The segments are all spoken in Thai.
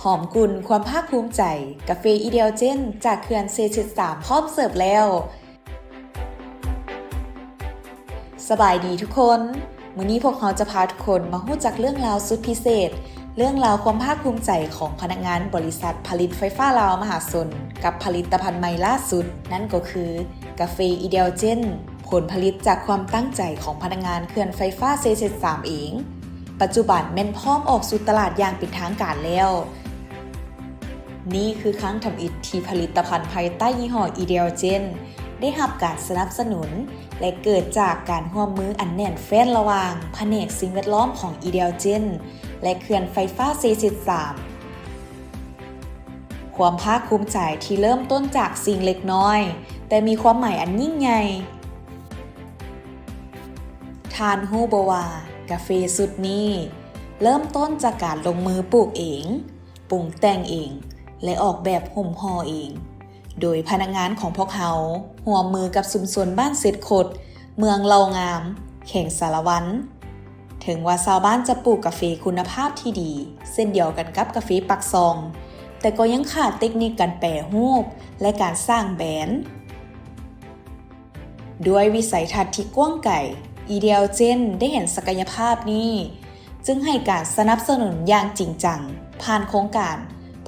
หอมกุลความภาคภูมิใจกาแฟอีเดียลเจนจากเขื่อนC73พร้อมเสิร์ฟแล้วสบายดีทุกคนมื้อนี้พวกเราจะพาทุกคนมารู้จักเรื่องราวสุดพิเศษเรื่องราวความภาคภูมิใจของพนักงานบริษัทผลิตไฟฟ้าลาวมหาชนกับผลิตภัณฑ์ใหม่ล่าสุดนั่นก็คือกาแฟอีเดียลเจนผลผลิตจากความตั้งใจของพนักงานเขื่อนไฟฟ้าC73เองปัจจุบันแม่นพร้อมออกสู่ตลาดอย่างเป็นทางการแล้วนี่คือครั้งทำอิฐที่ผลิตภัณฑ์ภายใต้ยี่ห้อ Ideal Gen ได้รับการสนับสนุนและเกิดจากการร่วมมืออันแน่นแฟ้นระหว่างแผนกสิ่งแวดล้อมของ Ideal Gen และเขื่อนไฟฟ้าC73ความภาคภูมิใจที่เริ่มต้นจากสิ่งเล็กน้อยแต่มีความหมายอันยิ่งใหญ่ทานฮู้บ่ว่ากาแฟสุดนี้เริ่มต้นจากการลงมือปลูกเองปรุงแต่งเองและออกแบบห่มห่อเองโดยพนักงานของพวกเขาร่วมมือกับชุมชนบ้านเสร็จขดเมืองเลางามแข่งสารวันถึงว่าชาวบ้านจะปลูกกาแฟคุณภาพที่ดีเช่นเดียวกันกับกาแฟปักซองแต่ก็ยังขาดเทคนิคการแปรรูปและการสร้างแบรนด์ด้วยวิสัยทัศน์ที่กว้างไกลIdeal Gen ได้เห็นศักยภาพนี้จึงให้การสนับสนุนอย่างจริงจังผ่านโครงการ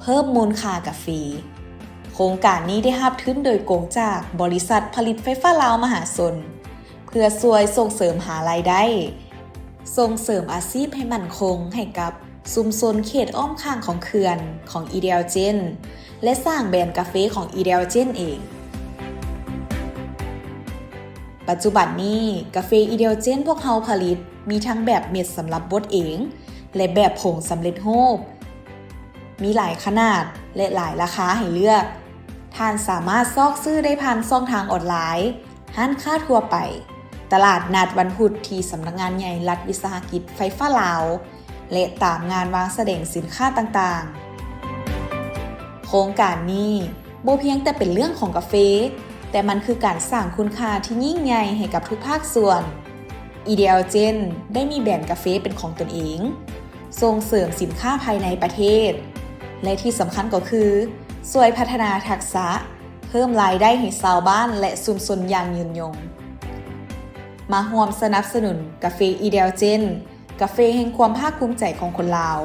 เพิ่มมูลค่ากาแฟโครงการนี้ได้รับทุนโดยกงจากบริษัทผลิตไฟฟ้าลาวมหาชนเพื่อช่วยส่งเสริมหารายได้ส่งเสริมอาชีพให้มั่นคงให้กับชุมชนเขตอ้อมข้างของเขื่อนของ Ideal Gen และสร้างแบรนด์กาแฟของ Ideal Gen เองปัจจุบันนี้กาแฟอีเดียลเจนพวกเราผลิตมีทั้งแบบเม็ดสำหรับบดเองและแบบผงสำเร็จรูปมีหลายขนาดและหลายราคาให้เลือกท่านสามารถซอกซื้อได้ผ่านช่องทางออนไลน์ห้างค้าทั่วไปตลาดนัดวันพุธที่สำนักงานใหญ่รัฐวิสาหกิจไฟฟ้าลาวและตามงานวางแสดงสินค้าต่างๆโครงการนี้บ่เพียงแต่เป็นเรื่องของกาแฟแต่มันคือการสร้างคุณค่าที่ยิ่งใหญ่ให้กับทุกภาคส่วน Ideal Gen ได้มีแบรนด์กาแฟเป็นของตนเองส่งเสริมสินค้าภายในประเทศและที่สำคัญก็คือช่วยพัฒนาทักษะเพิ่มรายได้ให้ชาวบ้านและชุมชนอย่างยืนยงมาร่วมสนับสนุนกาแฟ Ideal Gen กาแฟแห่งความภาคภูมิใจของคนลาว